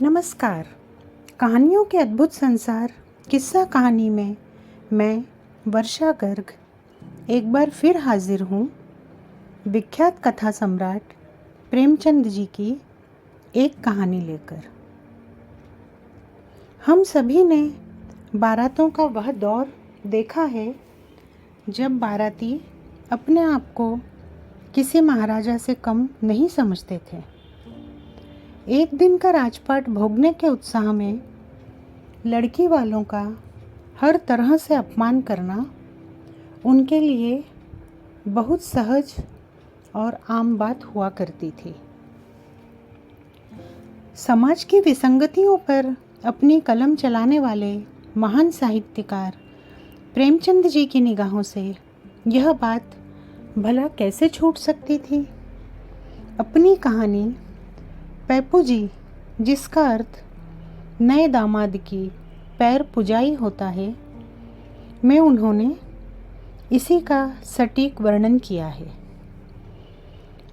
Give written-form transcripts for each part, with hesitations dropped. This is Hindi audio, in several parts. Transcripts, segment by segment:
नमस्कार। कहानियों के अद्भुत संसार किस्सा कहानी में मैं वर्षा गर्ग एक बार फिर हाजिर हूँ विख्यात कथा सम्राट प्रेमचंद जी की एक कहानी लेकर। हम सभी ने बारातों का वह दौर देखा है जब बाराती अपने आप को किसी महाराजा से कम नहीं समझते थे। एक दिन का राजपाट भोगने के उत्साह में लड़की वालों का हर तरह से अपमान करना उनके लिए बहुत सहज और आम बात हुआ करती थी। समाज की विसंगतियों पर अपनी कलम चलाने वाले महान साहित्यकार प्रेमचंद जी की निगाहों से यह बात भला कैसे छूट सकती थी। अपनी कहानी पैपू जी, जिसका अर्थ नए दामाद की पैर पुजाई होता है, में उन्होंने इसी का सटीक वर्णन किया है।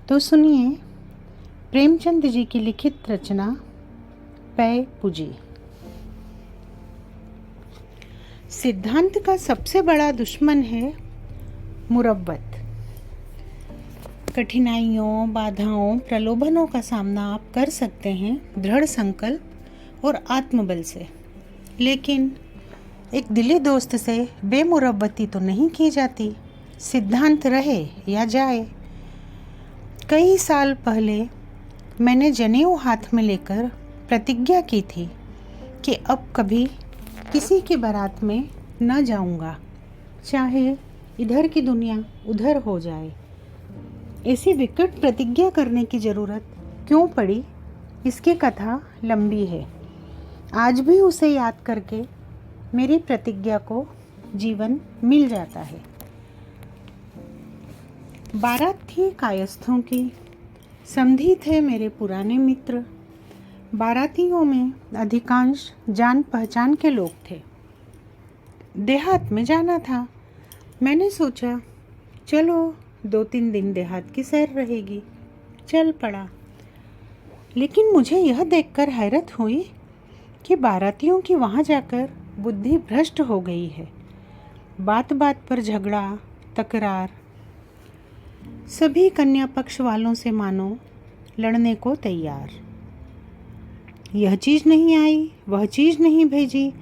तो सुनिए प्रेमचंद जी की लिखित रचना पैपू जी। सिद्धांत का सबसे बड़ा दुश्मन है मुरव्वत। कठिनाइयों, बाधाओं, प्रलोभनों का सामना आप कर सकते हैं दृढ़ संकल्प और आत्मबल से, लेकिन एक दिली दोस्त से बेमुरव्वती तो नहीं की जाती। सिद्धांत रहे या जाए। कई साल पहले मैंने जनेऊ हाथ में लेकर प्रतिज्ञा की थी कि अब कभी किसी की बारात में न जाऊंगा, चाहे इधर की दुनिया उधर हो जाए। ऐसी विकट प्रतिज्ञा करने की ज़रूरत क्यों पड़ी, इसकी कथा लंबी है। आज भी उसे याद करके मेरी प्रतिज्ञा को जीवन मिल जाता है। बारात थी कायस्थों की, समधी थे मेरे पुराने मित्र। बारातियों में अधिकांश जान पहचान के लोग थे। देहात में जाना था। मैंने सोचा चलो 2-3 दिन देहात की सैर रहेगी। चल पड़ा। लेकिन मुझे यह देखकर हैरत हुई कि बारातियों की वहाँ जाकर बुद्धि भ्रष्ट हो गई है। बात बात पर झगड़ा, तकरार। सभी कन्या पक्ष वालों से मानो लड़ने को तैयार। यह चीज़ नहीं आई, वह चीज़ नहीं भेजी।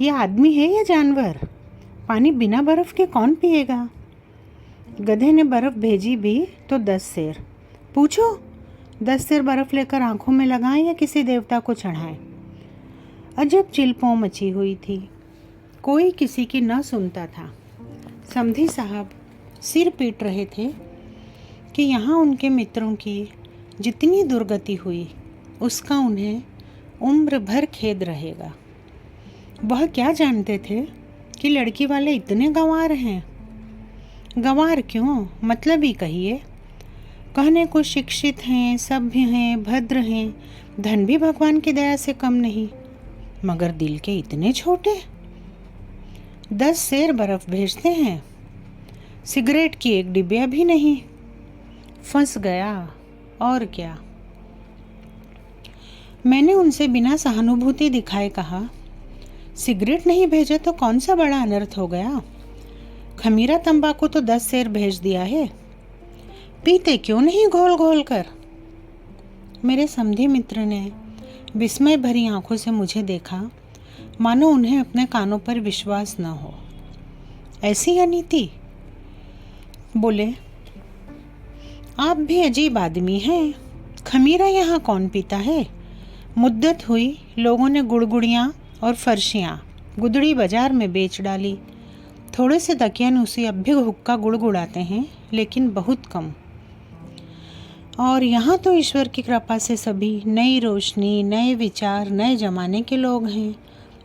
यह आदमी है या जानवर? पानी बिना बर्फ़ के कौन पिएगा? गधे ने बर्फ़ भेजी भी तो 10 सेर। पूछो 10 सेर बर्फ़ लेकर आंखों में लगाएं या किसी देवता को चढ़ाएं। अजब चिलपों मची हुई थी। कोई किसी की न सुनता था। समधी साहब सिर पीट रहे थे कि यहाँ उनके मित्रों की जितनी दुर्गति हुई उसका उन्हें उम्र भर खेद रहेगा। वह क्या जानते थे कि लड़की वाले इतने गंवार हैं। गंवार क्यों, मतलब ही कहिए। कहने को शिक्षित हैं, सभ्य हैं, भद्र हैं, धन भी भगवान की दया से कम नहीं, मगर दिल के इतने छोटे। 10 सेर बर्फ़ भेजते हैं, सिगरेट की एक डिबिया भी नहीं। फंस गया और क्या। मैंने उनसे बिना सहानुभूति दिखाए कहा, सिगरेट नहीं भेजे तो कौन सा बड़ा अनर्थ हो गया। खमीरा तंबाकू तो 10 सेर भेज दिया है, पीते क्यों नहीं घोल घोल कर। मेरे समधी मित्र ने विस्मय भरी आंखों से मुझे देखा, मानो उन्हें अपने कानों पर विश्वास न हो। ऐसी अनीति। बोले, आप भी अजीब आदमी हैं। खमीरा यहाँ कौन पीता है। मुद्दत हुई लोगों ने गुड़गुड़ियाँ और फर्शियाँ गुदड़ी बाजार में बेच डाली। थोड़े से दकियानूसी अब भी हुक्का गुड़गुड़ाते हैं, लेकिन बहुत कम। और यहाँ तो ईश्वर की कृपा से सभी नई रोशनी, नए विचार, नए जमाने के लोग हैं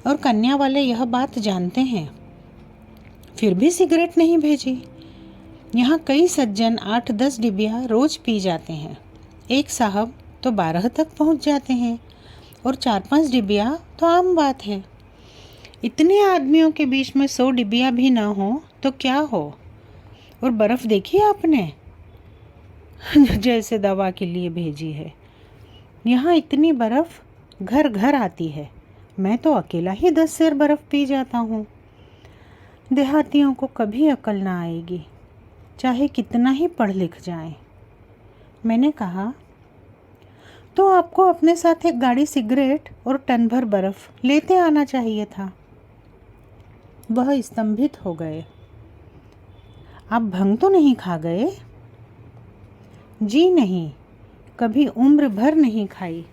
और कन्या वाले यह बात जानते हैं, फिर भी सिगरेट नहीं भेजी। यहाँ कई सज्जन 8-10 डिबिया रोज पी जाते हैं। एक साहब तो 12 तक पहुँच जाते हैं और 4-5 डिबिया तो आम बात है। इतने आदमियों के बीच में 100 डिबिया भी ना हो तो क्या हो। और बर्फ़ देखी आपने जैसे दवा के लिए भेजी है। यहाँ इतनी बर्फ़ घर घर आती है। मैं तो अकेला ही 10 सेर बर्फ़ पी जाता हूँ। देहातियों को कभी अकल ना आएगी, चाहे कितना ही पढ़ लिख जाएं। मैंने कहा, तो आपको अपने साथ एक गाड़ी सिगरेट और टन भर बर्फ़ लेते आना चाहिए था। वह स्तंभित हो गए। आप भंग तो नहीं खा गए? जी नहीं, कभी उम्र भर नहीं खाई।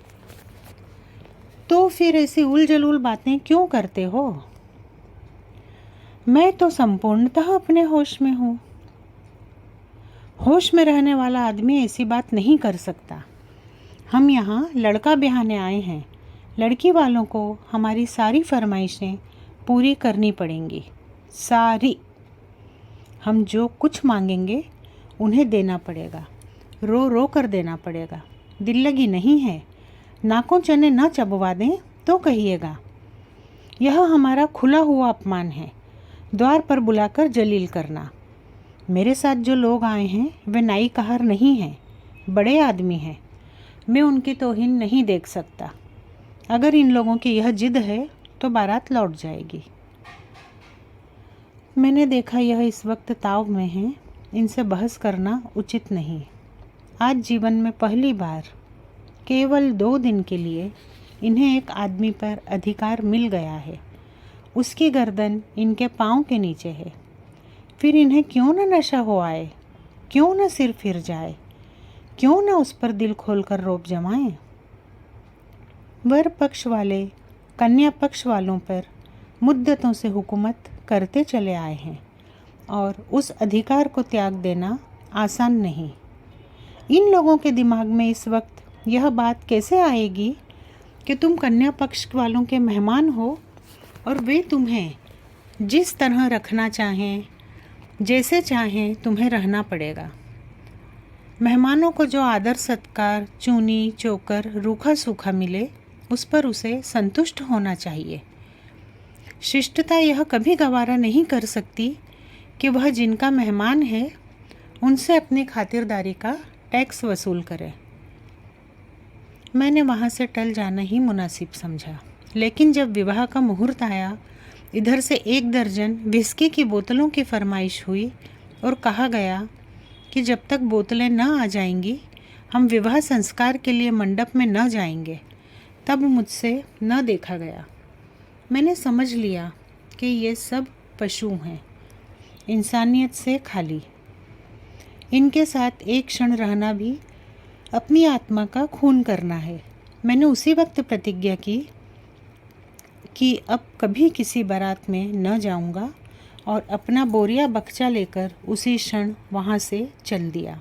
तो फिर ऐसी उलझुल बातें क्यों करते हो? मैं तो संपूर्णतः अपने होश में हूँ। होश में रहने वाला आदमी ऐसी बात नहीं कर सकता। हम यहाँ लड़का ब्याहने आए हैं। लड़की वालों को हमारी सारी फरमाइशें पूरी करनी पड़ेंगी, सारी। हम जो कुछ मांगेंगे उन्हें देना पड़ेगा, रो रो कर देना पड़ेगा। दिल लगी नहीं है, नाकों चने न चबवा दें तो कहिएगा। यह हमारा खुला हुआ अपमान है, द्वार पर बुलाकर जलील करना। मेरे साथ जो लोग आए हैं वे नाई कहार नहीं हैं, बड़े आदमी हैं। मैं उनकी तौहीन नहीं देख सकता। अगर इन लोगों की यह जिद है तो बारात लौट जाएगी। मैंने देखा यह इस वक्त ताव में है, इनसे बहस करना उचित नहीं। आज जीवन में पहली बार केवल 2 दिन के लिए इन्हें एक आदमी पर अधिकार मिल गया है। उसकी गर्दन इनके पाँव के नीचे है। फिर इन्हें क्यों न नशा हो आए, क्यों न सिर फिर जाए, क्यों न उस पर दिल खोलकर रौब जमाएं। वर पक्ष वाले कन्या पक्ष वालों पर मुद्दतों से हुकूमत करते चले आए हैं और उस अधिकार को त्याग देना आसान नहीं। इन लोगों के दिमाग में इस वक्त यह बात कैसे आएगी कि तुम कन्या पक्ष वालों के मेहमान हो और वे तुम्हें जिस तरह रखना चाहें, जैसे चाहें तुम्हें रहना पड़ेगा। मेहमानों को जो आदर सत्कार, चूनी चोकर, रूखा सूखा मिले उस पर उसे संतुष्ट होना चाहिए। शिष्टता यह कभी गवारा नहीं कर सकती कि वह जिनका मेहमान है उनसे अपनी खातिरदारी का टैक्स वसूल करे। मैंने वहाँ से टल जाना ही मुनासिब समझा, लेकिन जब विवाह का मुहूर्त आया, इधर से 1 दर्जन विस्की की बोतलों की फरमाइश हुई और कहा गया कि जब तक बोतलें न आ जाएंगी हम विवाह संस्कार के लिए मंडप में न जाएंगे। तब मुझसे न देखा गया। मैंने समझ लिया कि ये सब पशु हैं, इंसानियत से खाली। इनके साथ एक क्षण रहना भी अपनी आत्मा का खून करना है। मैंने उसी वक्त प्रतिज्ञा की कि अब कभी किसी बारात में न जाऊंगा और अपना बोरिया बक्चा लेकर उसी क्षण वहाँ से चल दिया।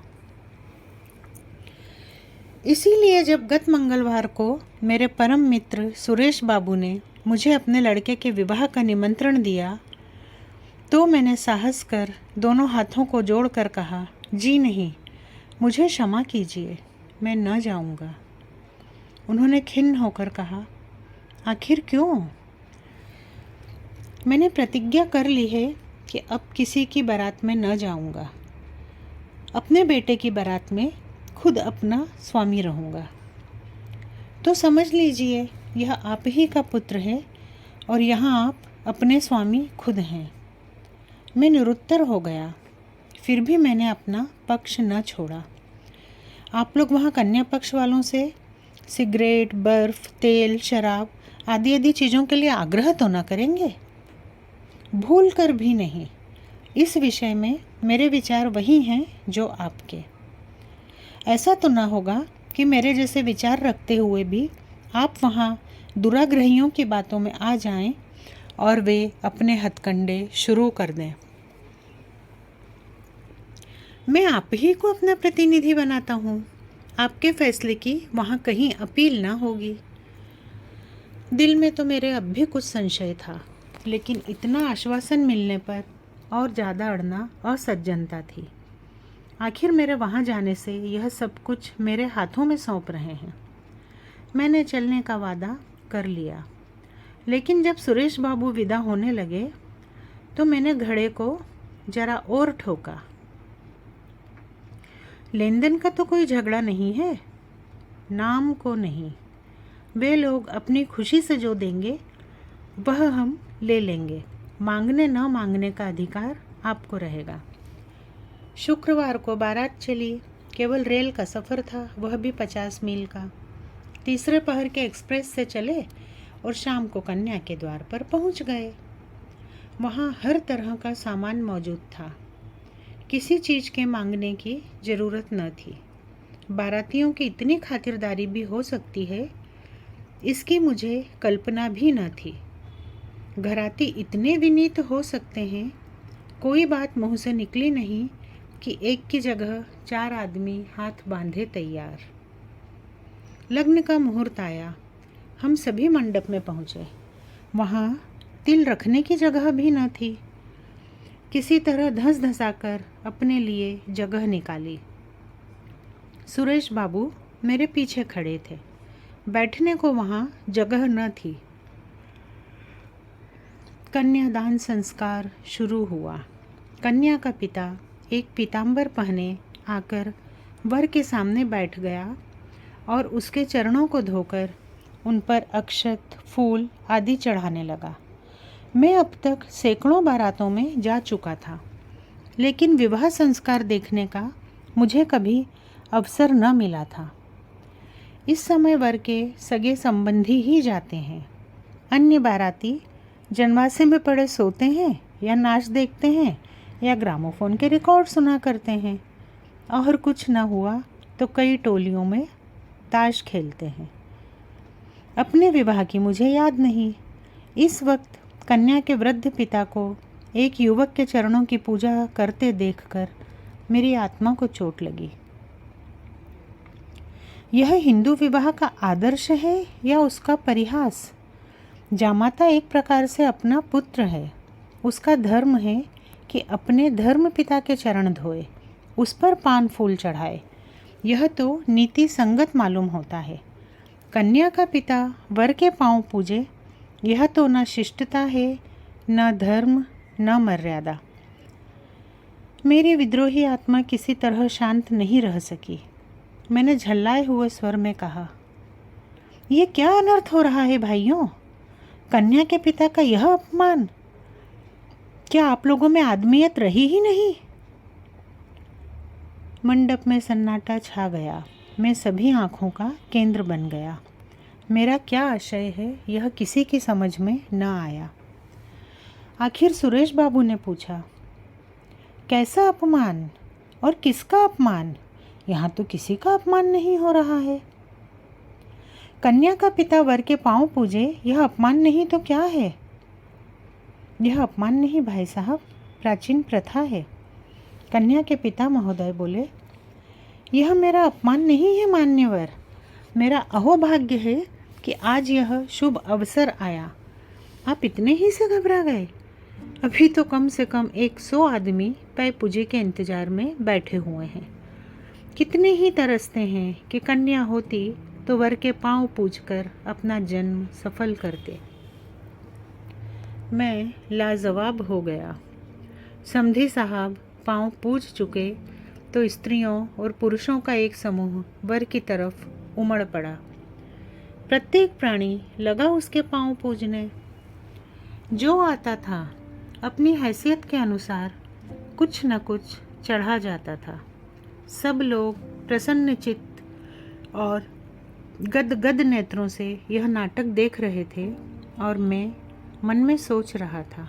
इसीलिए जब गत मंगलवार को मेरे परम मित्र सुरेश बाबू ने मुझे अपने लड़के के विवाह का निमंत्रण दिया, तो मैंने साहस कर दोनों हाथों को जोड़कर कहा, जी नहीं, मुझे क्षमा कीजिए, मैं न जाऊंगा। उन्होंने खिन्न होकर कहा, आखिर क्यों? मैंने प्रतिज्ञा कर ली है कि अब किसी की बारात में न जाऊंगा। अपने बेटे की बारात में खुद अपना स्वामी रहूंगा। तो समझ लीजिए यह आप ही का पुत्र है और यहाँ आप अपने स्वामी खुद हैं। मैं निरुत्तर हो गया, फिर भी मैंने अपना पक्ष न छोड़ा। आप लोग वहाँ कन्या पक्ष वालों से सिगरेट, बर्फ़, तेल, शराब आदि चीज़ों के लिए आग्रह तो न करेंगे? भूल कर भी नहीं। इस विषय में मेरे विचार वही हैं जो आपके। ऐसा तो ना होगा कि मेरे जैसे विचार रखते हुए भी आप वहाँ दुराग्रहियों की बातों में आ जाएं और वे अपने हथकंडे शुरू कर दें। मैं आप ही को अपना प्रतिनिधि बनाता हूँ। आपके फैसले की वहाँ कहीं अपील ना होगी। दिल में तो मेरे अब भी कुछ संशय था, लेकिन इतना आश्वासन मिलने पर और ज़्यादा अड़ना असज्जनता थी। आखिर मेरे वहाँ जाने से यह सब कुछ मेरे हाथों में सौंप रहे हैं। मैंने चलने का वादा कर लिया, लेकिन जब सुरेश बाबू विदा होने लगे तो मैंने घड़े को जरा और ठोका। लेन देन का तो कोई झगड़ा नहीं है, नाम को नहीं। वे लोग अपनी खुशी से जो देंगे वह हम ले लेंगे। मांगने न मांगने का अधिकार आपको रहेगा। शुक्रवार को बारात चली। केवल रेल का सफ़र था, वह भी 50 मील का। तीसरे पहर के एक्सप्रेस से चले और शाम को कन्या के द्वार पर पहुंच गए। वहाँ हर तरह का सामान मौजूद था। किसी चीज़ के मांगने की ज़रूरत न थी। बारातियों की इतनी खातिरदारी भी हो सकती है, इसकी मुझे कल्पना भी न थी। घराती इतने विनीत हो सकते हैं। कोई बात मुँह से निकली नहीं कि एक की जगह 4 आदमी हाथ बांधे तैयार। लग्न का मुहूर्त आया। हम सभी मंडप में पहुँचे। वहाँ तिल रखने की जगह भी न थी। किसी तरह धस धसाकर अपने लिए जगह निकाली। सुरेश बाबू मेरे पीछे खड़े थे। बैठने को वहाँ जगह न थी। कन्यादान संस्कार शुरू हुआ। कन्या का पिता एक पीतांबर पहने आकर वर के सामने बैठ गया और उसके चरणों को धोकर उन पर अक्षत, फूल आदि चढ़ाने लगा। मैं अब तक सैकड़ों बारातों में जा चुका था, लेकिन विवाह संस्कार देखने का मुझे कभी अवसर न मिला था। इस समय वर के सगे संबंधी ही जाते हैं। अन्य बाराती जनवासे में पड़े सोते हैं या नाच देखते हैं या ग्रामोफोन के रिकॉर्ड सुना करते हैं, और कुछ न हुआ तो कई टोलियों में ताश खेलते हैं। अपने विवाह की मुझे याद नहीं। इस वक्त कन्या के वृद्ध पिता को एक युवक के चरणों की पूजा करते देखकर मेरी आत्मा को चोट लगी। यह हिंदू विवाह का आदर्श है या उसका परिहास? जामाता एक प्रकार से अपना पुत्र है। उसका धर्म है कि अपने धर्म पिता के चरण धोए, उस पर पान फूल चढ़ाए। यह तो नीति संगत मालूम होता है। कन्या का पिता वर के पांव पूजे, यह तो न शिष्टता है, न धर्म, न मर्यादा। मेरी विद्रोही आत्मा किसी तरह शांत नहीं रह सकी। मैंने झल्लाए हुए स्वर में कहा, ये क्या अनर्थ हो रहा है भाइयों? कन्या के पिता का यह अपमान! क्या आप लोगों में आदमियत रही ही नहीं? मंडप में सन्नाटा छा गया। मैं सभी आँखों का केंद्र बन गया। मेरा क्या आशय है यह किसी की समझ में न आया। आखिर सुरेश बाबू ने पूछा, कैसा अपमान और किसका अपमान? यहाँ तो किसी का अपमान नहीं हो रहा है। कन्या का पिता वर के पांव पूजे, यह अपमान नहीं तो क्या है? यह अपमान नहीं भाई साहब, प्राचीन प्रथा है। कन्या के पिता महोदय बोले, यह मेरा अपमान नहीं है मान्यवर। मेरा अहोभाग्य है कि आज यह शुभ अवसर आया। आप इतने ही से घबरा गए? अभी तो कम से कम 100 आदमी पै पूजे के इंतजार में बैठे हुए हैं। कितने ही तरसते हैं कि कन्या होती तो वर के पांव पूजकर अपना जन्म सफल करते। मैं लाजवाब हो गया। समधी साहब पांव पूज चुके तो स्त्रियों और पुरुषों का एक समूह वर की तरफ उमड़ पड़ा। प्रत्येक प्राणी लगा उसके पांव पूजने। जो आता था अपनी हैसियत के अनुसार कुछ न कुछ चढ़ा जाता था। सब लोग प्रसन्न चित्त और गदगद नेत्रों से यह नाटक देख रहे थे और मैं मन में सोच रहा था,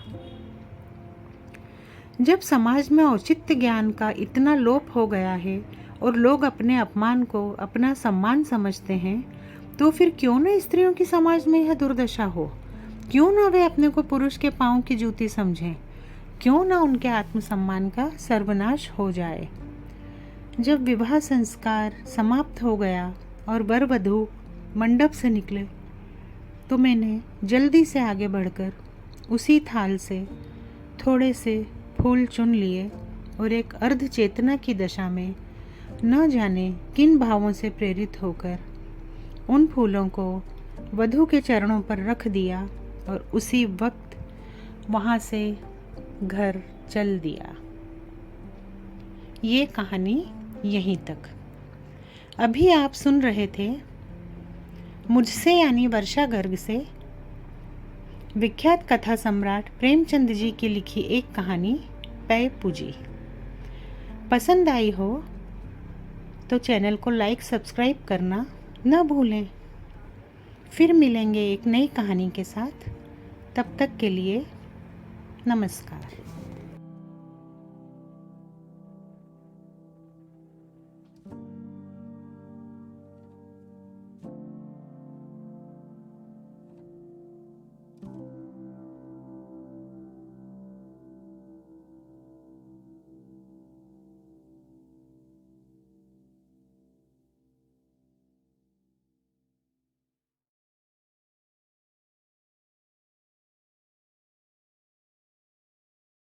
जब समाज में औचित्य ज्ञान का इतना लोप हो गया है और लोग अपने अपमान को अपना सम्मान समझते हैं, तो फिर क्यों न स्त्रियों की समाज में यह दुर्दशा हो? क्यों न वे अपने को पुरुष के पांव की जूती समझें? क्यों न उनके आत्मसम्मान का सर्वनाश हो जाए? जब विवाह संस्कार समाप्त हो गया और वर वधू मंडप से निकले, तो मैंने जल्दी से आगे बढ़कर उसी थाल से थोड़े से फूल चुन लिए और एक अर्ध चेतना की दशा में न जाने किन भावों से प्रेरित होकर उन फूलों को वधू के चरणों पर रख दिया और उसी वक्त वहाँ से घर चल दिया। ये कहानी यहीं तक। अभी आप सुन रहे थे मुझसे यानी वर्षा गर्ग से विख्यात कथा सम्राट प्रेमचंद जी की लिखी एक कहानी पै पूजी पसंद आई हो तो चैनल को लाइक सब्सक्राइब करना न भूलें। फिर मिलेंगे एक नई कहानी के साथ। तब तक के लिए नमस्कार।